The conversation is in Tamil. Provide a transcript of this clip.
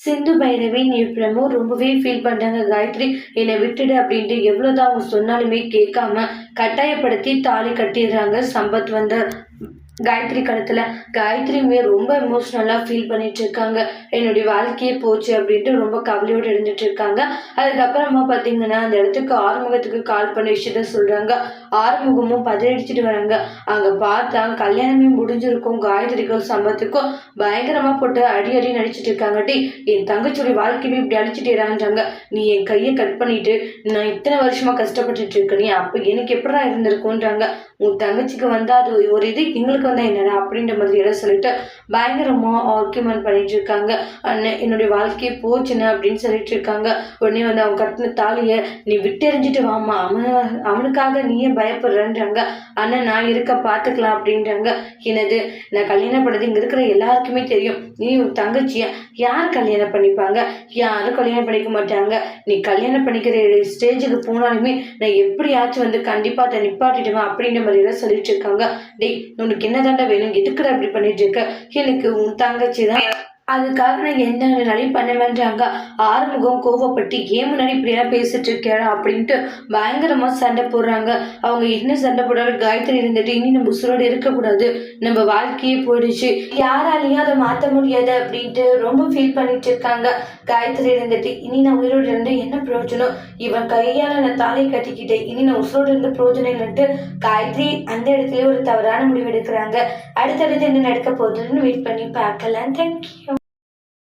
சிந்து பைரவி நிருபமும் ரொம்பவே ஃபீல் பண்றாங்க. காயத்ரி என்னை விட்டுடு அப்படின்ட்டு எவ்வளவுதான் அவங்க சொன்னாலுமே கேட்காம கட்டாயப்படுத்தி தாலி கட்டிடுறாங்க சம்பத் வந்து காயத்ரி கழுத்துல. காயத்ரியுமே ரொம்ப எமோஷ்னலா ஃபீல் பண்ணிட்டு இருக்காங்க. என்னுடைய வாழ்க்கையே போச்சு அப்படின்ட்டு ரொம்ப கவலையோடு இருந்துட்டு இருக்காங்க. அதுக்கப்புறமா பார்த்தீங்கன்னா அந்த இடத்துக்கு ஆறுமுகத்துக்கு கால் பண்ண விஷயத்த சொல்றாங்க. ஆறுமுகமும் பதறடிச்சிட்டு வராங்க. அங்க பார்த்தா கல்யாணமே முடிஞ்சிருக்கும். காயத்ரிக்கும் சம்பத்துக்கும் பயங்கரமா போட்டு அடி அடி நடிச்சிட்டு இருக்காங்க. டி என் தங்கச்சியோட வாழ்க்கையுமே இப்படி அடிச்சுட்டேறான்றாங்க. நீ என் கையை கட் பண்ணிட்டு நான் இத்தனை வருஷமா கஷ்டப்பட்டுட்டு இருக்கேன், நீ அப்ப எனக்கு எப்படா இருந்திருக்கும்ன்றாங்க. உன் தங்கச்சிக்கு வந்தா அது ஒரு இது, எங்களுக்கு வந்தா என்னடா அப்படின்ற மாதிரி எல்லாம் சொல்லிட்டு பயங்கரமா ஆர்கியூமெண்ட் பண்ணிட்டு இருக்காங்க. அண்ணன் என்னுடைய வாழ்க்கையே போச்சுன்னு அப்படின்னு சொல்லிட்டு இருக்காங்க. உடனே வந்து அவங்க கட்டின தாலிய நீ விட்டெறிஞ்சிட்டு வாமா, அவனுக்காக நீயே பயப்படுறன்றாங்க. அண்ணன் நான் இருக்க பாத்துக்கலாம் அப்படின்றாங்க. என்னது, நான் கல்யாணம் பண்ணது இங்க இருக்கிற எல்லாருக்குமே தெரியும். நீ உன் தங்கச்சிய யார் கல்யாணம் பண்ணிப்பாங்க? யாரும் கல்யாணம் பண்ணிக்க மாட்டாங்க. நீ கல்யாணம் பண்ணிக்கிற ஸ்டேஜுக்கு போனாலுமே நான் எப்படியாச்சும் வந்து கண்டிப்பா அதை நிப்பாட்டிடுவேன் அப்படின்ற மாதிரி எல்லாம் சொல்லிட்டு இருக்காங்க. டேய் உனக்கு என்ன தாண்டா வேணும்? எதுக்குடா அப்படி பண்ணிட்டு இருக்க? எனக்கு உன் தங்கச்சி தான், அதுக்காக நான் எந்த வேணாலும் பண்ணுவேன்றாங்க. ஆறுமுகம் கோவப்பட்டு ஏன் முன்னாடி இப்படியெல்லாம் பேசிட்டு இருக்கேடா அப்படின்ட்டு பயங்கரமா சண்டை போடுறாங்க. அவங்க என்ன சண்டை போடுறாங்க, காயத்ரி இருந்துட்டு இனி நம்ம உசுரோடு இருக்கக்கூடாது, நம்ம வாழ்க்கையே போயிடுச்சு, யாராலையும் அதை மாற்ற முடியாது அப்படின்ட்டு ரொம்ப ஃபீல் பண்ணிட்டு இருக்காங்க. காயத்ரி இருந்துட்டு இனி நான் உயிரோடு இருந்து என்ன பிரயோஜனம், இவன் கையால நான் தாலி கட்டிக்கிட்டேன், இனி நான் உசுரோடு இருந்து பிரயோஜனம் இல்லைன்ட்டு காயத்ரி அந்த இடத்துல ஒரு தவறான முடிவு எடுக்கிறாங்க. அடுத்தடுத்து என்ன நடக்க போகுதுன்னு வெயிட் பண்ணி பார்க்கலாம். தேங்க்யூ.